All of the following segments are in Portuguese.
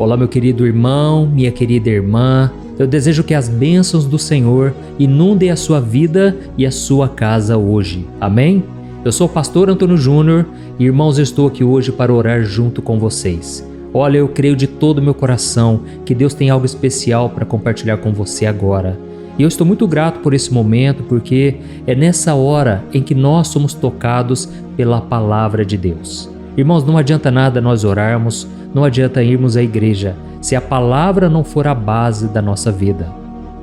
Olá, meu querido irmão, minha querida irmã. Eu desejo que as bênçãos do Senhor inundem a sua vida e a sua casa hoje. Amém? Eu sou o pastor Antônio Júnior e, irmãos, eu estou aqui hoje para orar junto com vocês. Olha, eu creio de todo o meu coração que Deus tem algo especial para compartilhar com você agora. E eu estou muito grato por esse momento, porque é nessa hora em que nós somos tocados pela palavra de Deus. Irmãos, não adianta nada nós orarmos, não adianta irmos à igreja, se a palavra não for a base da nossa vida.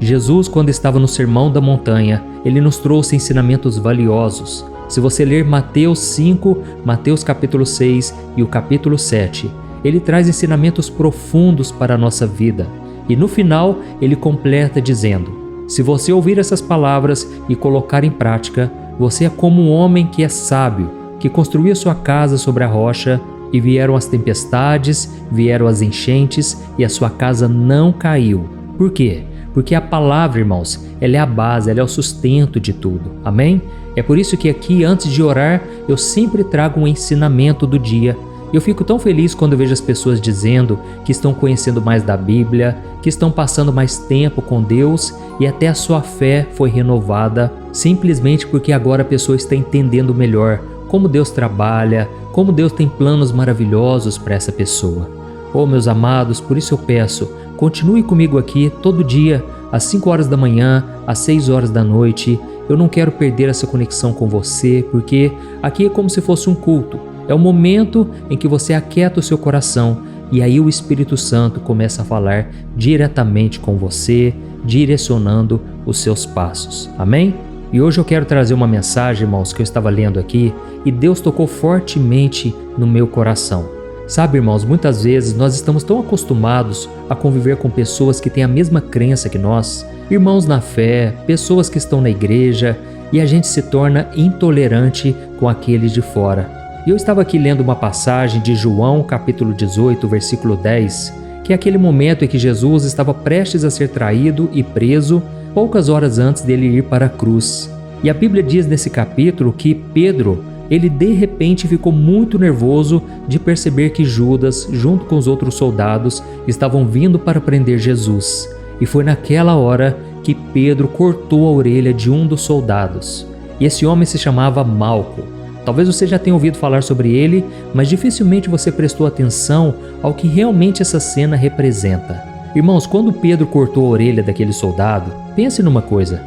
Jesus, quando estava no Sermão da Montanha, ele nos trouxe ensinamentos valiosos. Se você ler Mateus 5, Mateus capítulo 6 e o capítulo 7, ele traz ensinamentos profundos para a nossa vida. E no final, ele completa dizendo: se você ouvir essas palavras e colocar em prática, você é como um homem que é sábio, que construiu sua casa sobre a rocha, e vieram as tempestades, vieram as enchentes, e a sua casa não caiu. Por quê? Porque a palavra, irmãos, ela é a base, ela é o sustento de tudo. Amém? É por isso que aqui, antes de orar, eu sempre trago um ensinamento do dia. Eu fico tão feliz quando eu vejo as pessoas dizendo que estão conhecendo mais da Bíblia, que estão passando mais tempo com Deus e até a sua fé foi renovada, simplesmente porque agora a pessoa está entendendo melhor como Deus trabalha, como Deus tem planos maravilhosos para essa pessoa. Oh, meus amados, por isso eu peço, continue comigo aqui todo dia, às 5 horas da manhã, às 6 horas da noite. Eu não quero perder essa conexão com você, porque aqui é como se fosse um culto. É o momento em que você aquieta o seu coração e aí o Espírito Santo começa a falar diretamente com você, direcionando os seus passos. Amém? E hoje eu quero trazer uma mensagem, irmãos, que eu estava lendo aqui e Deus tocou fortemente no meu coração. Sabe, irmãos, muitas vezes nós estamos tão acostumados a conviver com pessoas que têm a mesma crença que nós, irmãos na fé, pessoas que estão na igreja, e a gente se torna intolerante com aqueles de fora. E eu estava aqui lendo uma passagem de João, capítulo 18, versículo 10, que é aquele momento em que Jesus estava prestes a ser traído e preso, poucas horas antes dele ir para a cruz. E a Bíblia diz nesse capítulo que Pedro, ele de repente ficou muito nervoso de perceber que Judas, junto com os outros soldados, estavam vindo para prender Jesus. E foi naquela hora que Pedro cortou a orelha de um dos soldados. E esse homem se chamava Malco. Talvez você já tenha ouvido falar sobre ele, mas dificilmente você prestou atenção ao que realmente essa cena representa. Irmãos, quando Pedro cortou a orelha daquele soldado, pense numa coisa,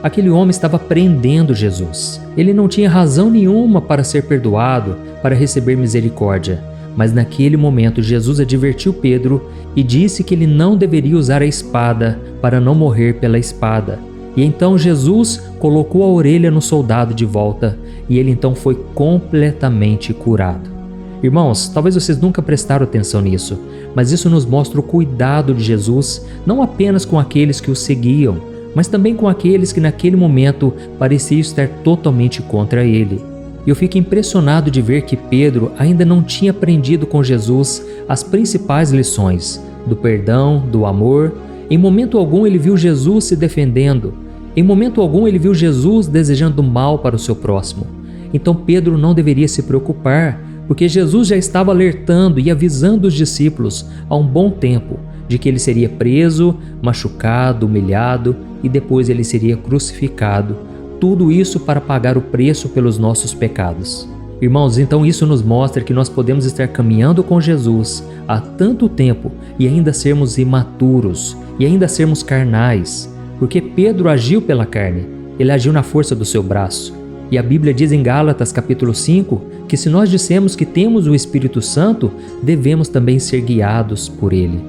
aquele homem estava prendendo Jesus. Ele não tinha razão nenhuma para ser perdoado, para receber misericórdia. Mas naquele momento Jesus advertiu Pedro e disse que ele não deveria usar a espada para não morrer pela espada. E então Jesus colocou a orelha no soldado de volta e ele então foi completamente curado. Irmãos, talvez vocês nunca prestaram atenção nisso, mas isso nos mostra o cuidado de Jesus, não apenas com aqueles que o seguiam, mas também com aqueles que naquele momento pareciam estar totalmente contra ele. E eu fico impressionado de ver que Pedro ainda não tinha aprendido com Jesus as principais lições do perdão, do amor. Em momento algum ele viu Jesus se defendendo. Em momento algum ele viu Jesus desejando mal para o seu próximo. Então Pedro não deveria se preocupar, porque Jesus já estava alertando e avisando os discípulos há um bom tempo de que ele seria preso, machucado, humilhado e depois ele seria crucificado. Tudo isso para pagar o preço pelos nossos pecados. Irmãos, então isso nos mostra que nós podemos estar caminhando com Jesus há tanto tempo e ainda sermos imaturos e ainda sermos carnais, porque Pedro agiu pela carne, ele agiu na força do seu braço. E a Bíblia diz em Gálatas capítulo 5 que se nós dissemos que temos o Espírito Santo, devemos também ser guiados por ele.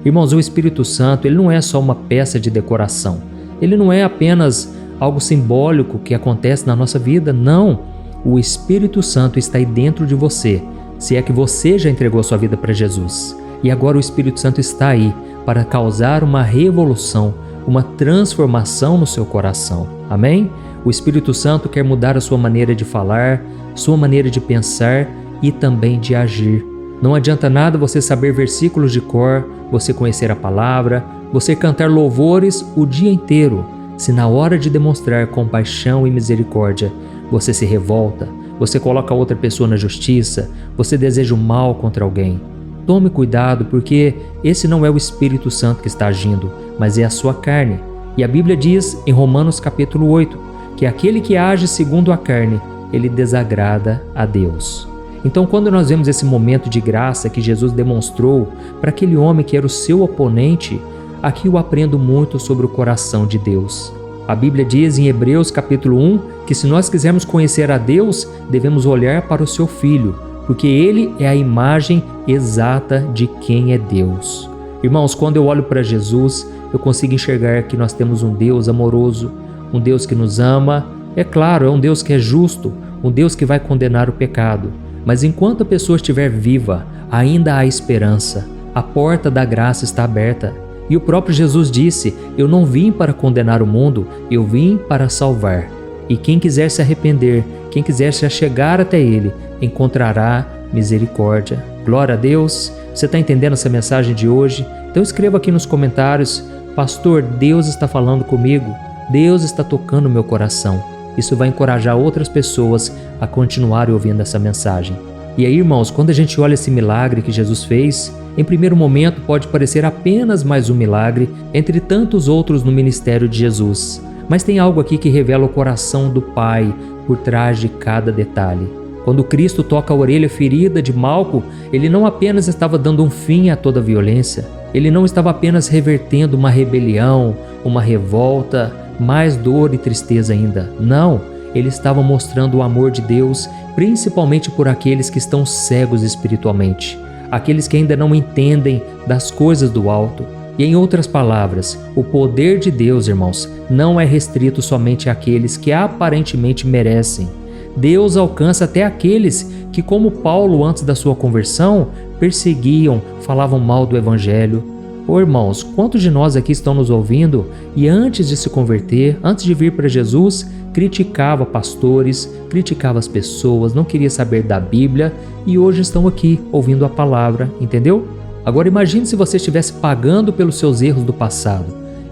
Irmãos, o Espírito Santo ele não é só uma peça de decoração, ele não é apenas algo simbólico que acontece na nossa vida, não. O Espírito Santo está aí dentro de você, se é que você já entregou a sua vida para Jesus. E agora o Espírito Santo está aí para causar uma revolução, uma transformação no seu coração. Amém? O Espírito Santo quer mudar a sua maneira de falar, sua maneira de pensar e também de agir. Não adianta nada você saber versículos de cor, você conhecer a palavra, você cantar louvores o dia inteiro, se na hora de demonstrar compaixão e misericórdia, você se revolta, você coloca outra pessoa na justiça, você deseja o mal contra alguém. Tome cuidado, porque esse não é o Espírito Santo que está agindo, mas é a sua carne. E a Bíblia diz em Romanos capítulo 8, que aquele que age segundo a carne, ele desagrada a Deus. Então, quando nós vemos esse momento de graça que Jesus demonstrou para aquele homem que era o seu oponente, aqui eu aprendo muito sobre o coração de Deus. A Bíblia diz em Hebreus capítulo 1 que se nós quisermos conhecer a Deus, devemos olhar para o seu Filho, porque ele é a imagem exata de quem é Deus. Irmãos, quando eu olho para Jesus, eu consigo enxergar que nós temos um Deus amoroso, um Deus que nos ama. É claro, é um Deus que é justo, um Deus que vai condenar o pecado. Mas enquanto a pessoa estiver viva, ainda há esperança. A porta da graça está aberta. E o próprio Jesus disse: eu não vim para condenar o mundo, eu vim para salvar. E quem quiser se arrepender, quem quiser se achegar até Ele, encontrará misericórdia. Glória a Deus! Você está entendendo essa mensagem de hoje? Então escreva aqui nos comentários: pastor, Deus está falando comigo, Deus está tocando meu coração. Isso vai encorajar outras pessoas a continuarem ouvindo essa mensagem. E aí, irmãos, quando a gente olha esse milagre que Jesus fez, em primeiro momento pode parecer apenas mais um milagre entre tantos outros no ministério de Jesus. Mas tem algo aqui que revela o coração do Pai por trás de cada detalhe. Quando Cristo toca a orelha ferida de Malco, ele não apenas estava dando um fim a toda a violência, ele não estava apenas revertendo uma rebelião, uma revolta, mais dor e tristeza ainda. Não, ele estava mostrando o amor de Deus, principalmente por aqueles que estão cegos espiritualmente, aqueles que ainda não entendem das coisas do alto. E em outras palavras, o poder de Deus, irmãos, não é restrito somente àqueles que aparentemente merecem. Deus alcança até aqueles que, como Paulo antes da sua conversão, perseguiam, falavam mal do Evangelho. Ô irmãos, quantos de nós aqui estão nos ouvindo e antes de se converter, antes de vir para Jesus, criticava pastores, criticava as pessoas, não queria saber da Bíblia e hoje estão aqui ouvindo a palavra, entendeu? Agora imagine se você estivesse pagando pelos seus erros do passado.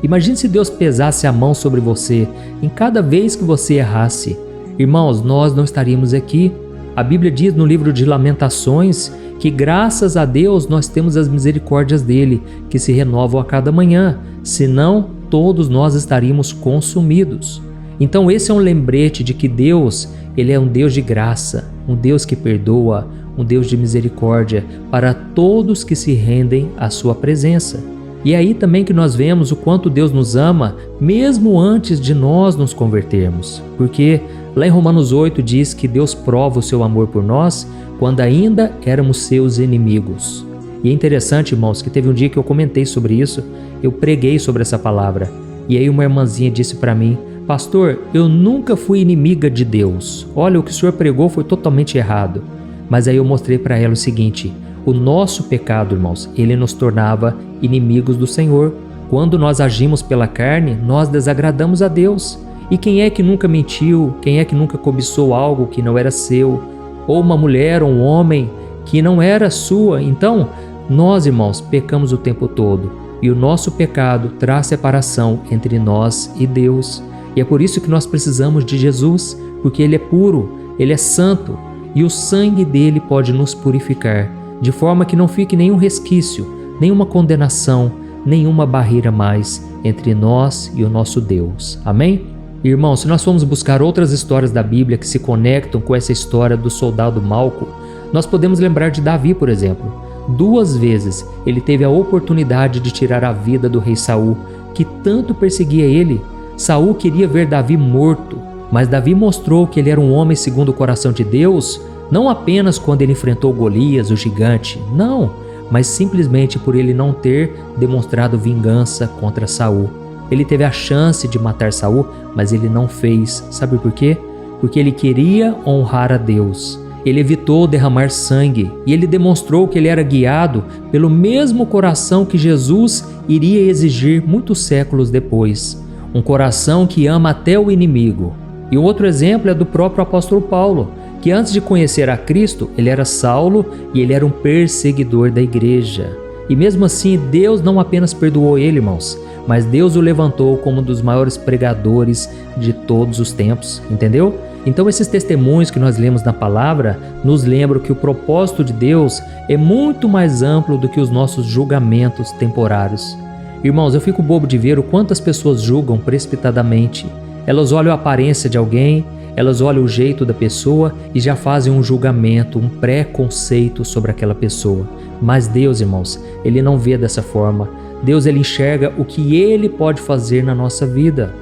Imagine se Deus pesasse a mão sobre você em cada vez que você errasse. Irmãos, nós não estaríamos aqui. A Bíblia diz no livro de Lamentações que graças a Deus nós temos as misericórdias dele, que se renovam a cada manhã, senão todos nós estaríamos consumidos. Então esse é um lembrete de que Deus, ele é um Deus de graça, um Deus que perdoa, um Deus de misericórdia para todos que se rendem à sua presença. E é aí também que nós vemos o quanto Deus nos ama, mesmo antes de nós nos convertermos. Porque lá em Romanos 8 diz que Deus prova o seu amor por nós quando ainda éramos seus inimigos. E é interessante, irmãos, que teve um dia que eu comentei sobre isso, eu preguei sobre essa palavra. E aí uma irmãzinha disse para mim: pastor, eu nunca fui inimiga de Deus. Olha, o que o senhor pregou foi totalmente errado. Mas aí eu mostrei para ela o seguinte: o nosso pecado, irmãos, ele nos tornava inimigos do Senhor. Quando nós agimos pela carne, nós desagradamos a Deus. E quem é que nunca mentiu? Quem é que nunca cobiçou algo que não era seu? Ou uma mulher ou um homem que não era sua? Então, nós, irmãos, pecamos o tempo todo. E o nosso pecado traz separação entre nós e Deus. E é por isso que nós precisamos de Jesus, porque Ele é puro, Ele é santo, e o sangue dele pode nos purificar, de forma que não fique nenhum resquício, nenhuma condenação, nenhuma barreira mais entre nós e o nosso Deus. Amém? Irmãos, se nós formos buscar outras histórias da Bíblia que se conectam com essa história do soldado Malco, nós podemos lembrar de Davi, por exemplo. 2 vezes ele teve a oportunidade de tirar a vida do rei Saul, que tanto perseguia ele. Saul queria ver Davi morto, mas Davi mostrou que ele era um homem segundo o coração de Deus, não apenas quando ele enfrentou Golias, o gigante, não, mas simplesmente por ele não ter demonstrado vingança contra Saul. Ele teve a chance de matar Saul, mas ele não fez. Sabe por quê? Porque ele queria honrar a Deus. Ele evitou derramar sangue e ele demonstrou que ele era guiado pelo mesmo coração que Jesus iria exigir muitos séculos depois. Um coração que ama até o inimigo. E um outro exemplo é do próprio apóstolo Paulo, que antes de conhecer a Cristo, ele era Saulo e ele era um perseguidor da igreja. E mesmo assim, Deus não apenas perdoou ele, irmãos, mas Deus o levantou como um dos maiores pregadores de todos os tempos, entendeu? Então esses testemunhos que nós lemos na palavra nos lembram que o propósito de Deus é muito mais amplo do que os nossos julgamentos temporários. Irmãos, eu fico bobo de ver o quanto as pessoas julgam precipitadamente. Elas olham a aparência de alguém, elas olham o jeito da pessoa e já fazem um julgamento, um preconceito sobre aquela pessoa. Mas Deus, irmãos, Ele não vê dessa forma. Deus, Ele enxerga o que Ele pode fazer na nossa vida.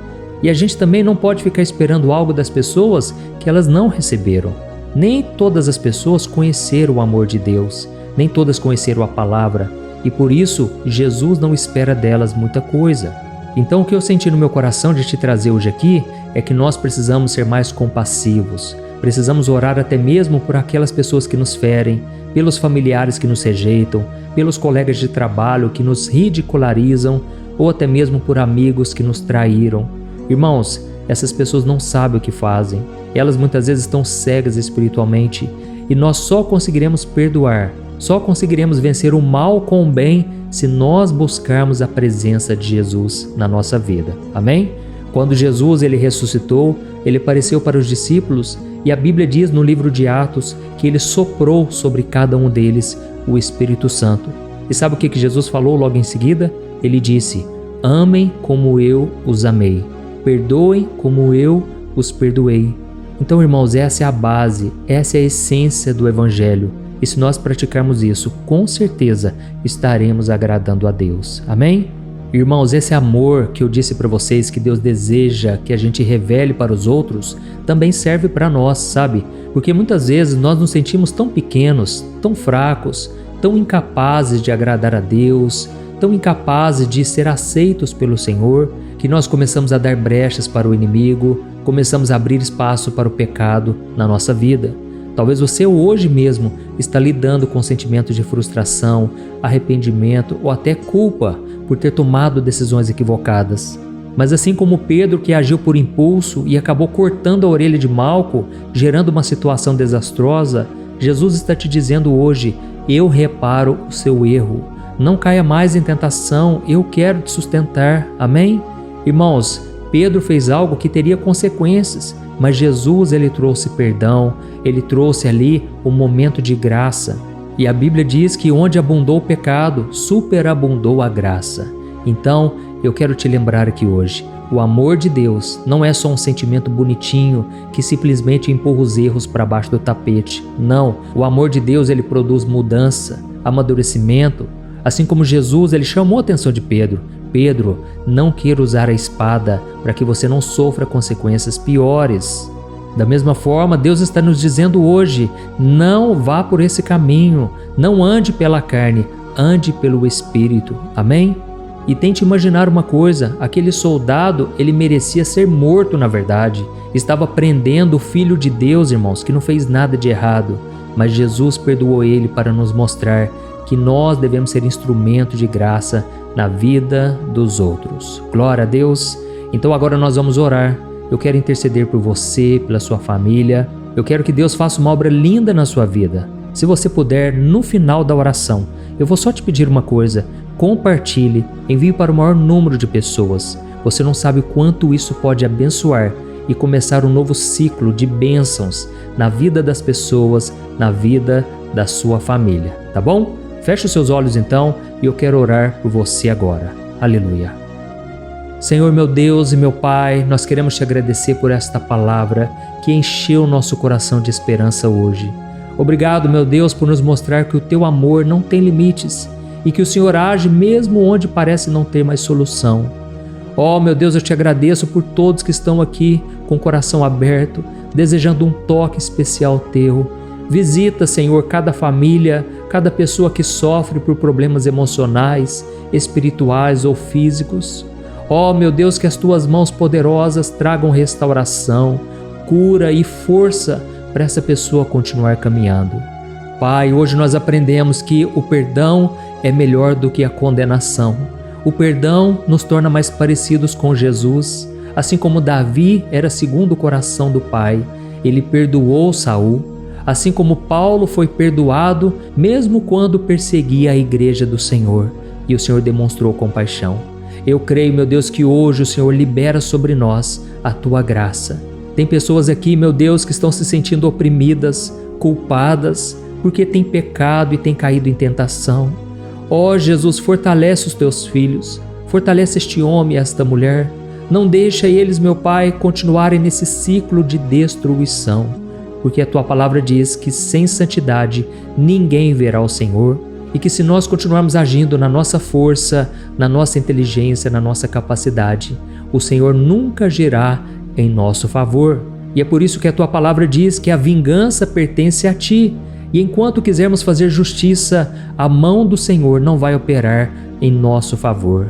E a gente também não pode ficar esperando algo das pessoas que elas não receberam. Nem todas as pessoas conheceram o amor de Deus, nem todas conheceram a palavra, e por isso Jesus não espera delas muita coisa. Então o que eu senti no meu coração de te trazer hoje aqui é que nós precisamos ser mais compassivos, precisamos orar até mesmo por aquelas pessoas que nos ferem, pelos familiares que nos rejeitam, pelos colegas de trabalho que nos ridicularizam ou até mesmo por amigos que nos traíram. Irmãos, essas pessoas não sabem o que fazem, elas muitas vezes estão cegas espiritualmente e nós só conseguiremos perdoar, só conseguiremos vencer o mal com o bem se nós buscarmos a presença de Jesus na nossa vida. Amém? Quando Jesus ele ressuscitou, ele apareceu para os discípulos e a Bíblia diz no livro de Atos que ele soprou sobre cada um deles o Espírito Santo. E sabe o que Jesus falou logo em seguida? Ele disse: amem como eu os amei. Perdoem como eu os perdoei. Então, irmãos, essa é a base, essa é a essência do Evangelho. E se nós praticarmos isso, com certeza estaremos agradando a Deus. Amém? Irmãos, esse amor que eu disse para vocês que Deus deseja que a gente revele para os outros, também serve para nós, sabe? Porque muitas vezes nós nos sentimos tão pequenos, tão fracos, tão incapazes de agradar a Deus, tão incapazes de ser aceitos pelo Senhor, que nós começamos a dar brechas para o inimigo, começamos a abrir espaço para o pecado na nossa vida. Talvez você hoje mesmo está lidando com sentimentos de frustração, arrependimento ou até culpa por ter tomado decisões equivocadas. Mas assim como Pedro, que agiu por impulso e acabou cortando a orelha de Malco, gerando uma situação desastrosa, Jesus está te dizendo hoje: eu reparo o seu erro. Não caia mais em tentação, eu quero te sustentar. Amém? Irmãos, Pedro fez algo que teria consequências, mas Jesus ele trouxe perdão, ele trouxe ali um momento de graça. E a Bíblia diz que onde abundou o pecado, superabundou a graça. Então, eu quero te lembrar aqui hoje, o amor de Deus não é só um sentimento bonitinho que simplesmente empurra os erros para baixo do tapete. Não, o amor de Deus ele produz mudança, amadurecimento. Assim como Jesus ele chamou a atenção de Pedro: Pedro, não queira usar a espada para que você não sofra consequências piores. Da mesma forma, Deus está nos dizendo hoje: não vá por esse caminho, não ande pela carne, ande pelo Espírito. Amém? E tente imaginar uma coisa: aquele soldado, ele merecia ser morto na verdade. Estava prendendo o Filho de Deus, irmãos, que não fez nada de errado. Mas Jesus perdoou ele para nos mostrar que nós devemos ser instrumento de graça na vida dos outros. Glória a Deus! Então agora nós vamos orar. Eu quero interceder por você, pela sua família. Eu quero que Deus faça uma obra linda na sua vida. Se você puder, no final da oração, eu vou só te pedir uma coisa: compartilhe, envie para o maior número de pessoas. Você não sabe o quanto isso pode abençoar e começar um novo ciclo de bênçãos na vida das pessoas, na vida da sua família, tá bom? Feche os seus olhos então e eu quero orar por você agora. Aleluia. Senhor meu Deus e meu Pai, nós queremos te agradecer por esta palavra que encheu nosso coração de esperança hoje. Obrigado, meu Deus, por nos mostrar que o teu amor não tem limites e que o Senhor age mesmo onde parece não ter mais solução. Oh, meu Deus, eu te agradeço por todos que estão aqui com o coração aberto, desejando um toque especial teu. Visita, Senhor, cada família, cada pessoa que sofre por problemas emocionais, espirituais ou físicos. Oh, meu Deus, que as tuas mãos poderosas tragam restauração, cura e força para essa pessoa continuar caminhando. Pai, hoje nós aprendemos que o perdão é melhor do que a condenação. O perdão nos torna mais parecidos com Jesus, assim como Davi era segundo o coração do Pai. Ele perdoou Saul. Assim como Paulo foi perdoado mesmo quando perseguia a igreja do Senhor, e o Senhor demonstrou compaixão. Eu creio, meu Deus, que hoje o Senhor libera sobre nós a tua graça. Tem pessoas aqui, meu Deus, que estão se sentindo oprimidas, culpadas, porque têm pecado e têm caído em tentação. Ó Jesus, fortalece os teus filhos, fortalece este homem e esta mulher. Não deixa eles, meu Pai, continuarem nesse ciclo de destruição, porque a tua palavra diz que sem santidade ninguém verá o Senhor, e que se nós continuarmos agindo na nossa força, na nossa inteligência, na nossa capacidade, o Senhor nunca agirá em nosso favor. E é por isso que a tua palavra diz que a vingança pertence a ti, e enquanto quisermos fazer justiça, a mão do Senhor não vai operar em nosso favor.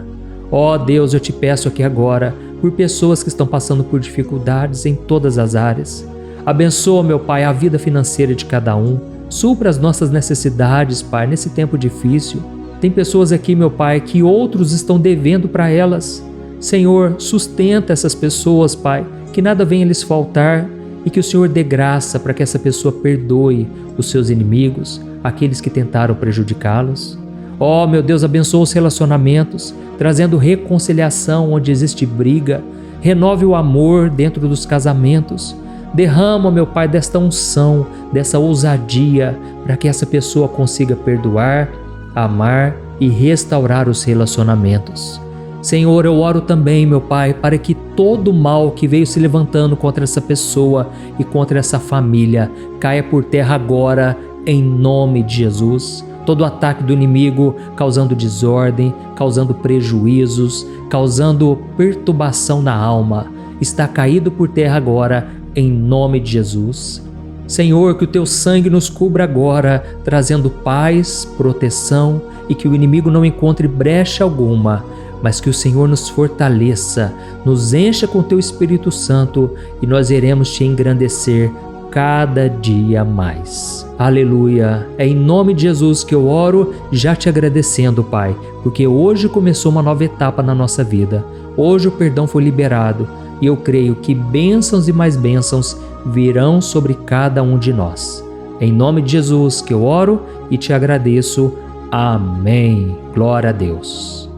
Ó Deus, eu te peço aqui agora por pessoas que estão passando por dificuldades em todas as áreas. Abençoa, meu Pai, a vida financeira de cada um. Supra as nossas necessidades, Pai, nesse tempo difícil. Tem pessoas aqui, meu Pai, que outros estão devendo para elas. Senhor, sustenta essas pessoas, Pai, que nada venha lhes faltar e que o Senhor dê graça para que essa pessoa perdoe os seus inimigos, aqueles que tentaram prejudicá-los. Ó, meu Deus, abençoa os relacionamentos, trazendo reconciliação onde existe briga. Renove o amor dentro dos casamentos. Derrama, meu Pai, desta unção, dessa ousadia, para que essa pessoa consiga perdoar, amar e restaurar os relacionamentos. Senhor, eu oro também, meu Pai, para que todo mal que veio se levantando contra essa pessoa e contra essa família caia por terra agora, em nome de Jesus. Todo ataque do inimigo causando desordem, causando prejuízos, causando perturbação na alma, está caído por terra agora, em nome de Jesus. Senhor, que o teu sangue nos cubra agora, trazendo paz, proteção e que o inimigo não encontre brecha alguma, mas que o Senhor nos fortaleça, nos encha com teu Espírito Santo e nós iremos te engrandecer cada dia mais. Aleluia! É em nome de Jesus que eu oro, já te agradecendo, Pai, porque hoje começou uma nova etapa na nossa vida. Hoje o perdão foi liberado e eu creio que bênçãos e mais bênçãos virão sobre cada um de nós. É em nome de Jesus que eu oro e te agradeço. Amém. Glória a Deus.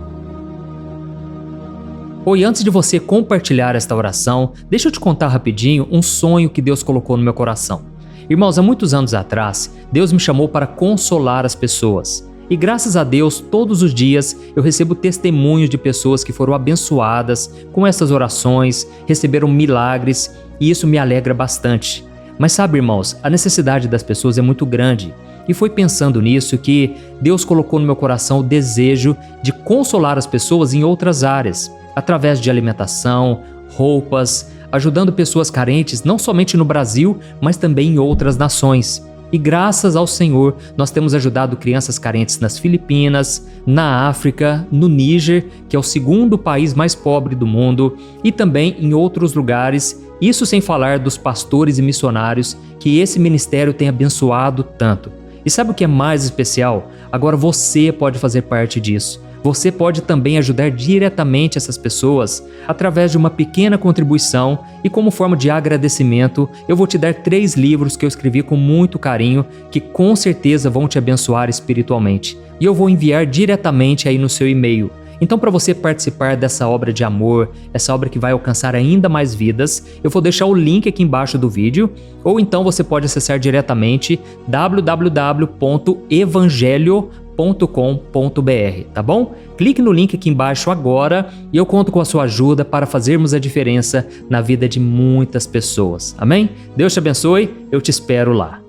Oi, antes de você compartilhar esta oração, deixa eu te contar rapidinho um sonho que Deus colocou no meu coração. Irmãos, há muitos anos atrás, Deus me chamou para consolar as pessoas. E graças a Deus, todos os dias eu recebo testemunhos de pessoas que foram abençoadas com essas orações, receberam milagres e isso me alegra bastante. Mas sabe, irmãos, a necessidade das pessoas é muito grande. E foi pensando nisso que Deus colocou no meu coração o desejo de consolar as pessoas em outras áreas, através de alimentação, roupas, ajudando pessoas carentes não somente no Brasil, mas também em outras nações. E graças ao Senhor, nós temos ajudado crianças carentes nas Filipinas, na África, no Níger, que é o segundo país mais pobre do mundo, e também em outros lugares, isso sem falar dos pastores e missionários que esse ministério tem abençoado tanto. E sabe o que é mais especial? Agora você pode fazer parte disso. Você pode também ajudar diretamente essas pessoas através de uma pequena contribuição e como forma de agradecimento, eu vou te dar 3 livros que eu escrevi com muito carinho que com certeza vão te abençoar espiritualmente. E eu vou enviar diretamente aí no seu e-mail. Então, para você participar dessa obra de amor, essa obra que vai alcançar ainda mais vidas, eu vou deixar o link aqui embaixo do vídeo, ou então você pode acessar diretamente www.evangelho.com.br, tá bom? Clique no link aqui embaixo agora e eu conto com a sua ajuda para fazermos a diferença na vida de muitas pessoas. Amém? Deus te abençoe, eu te espero lá.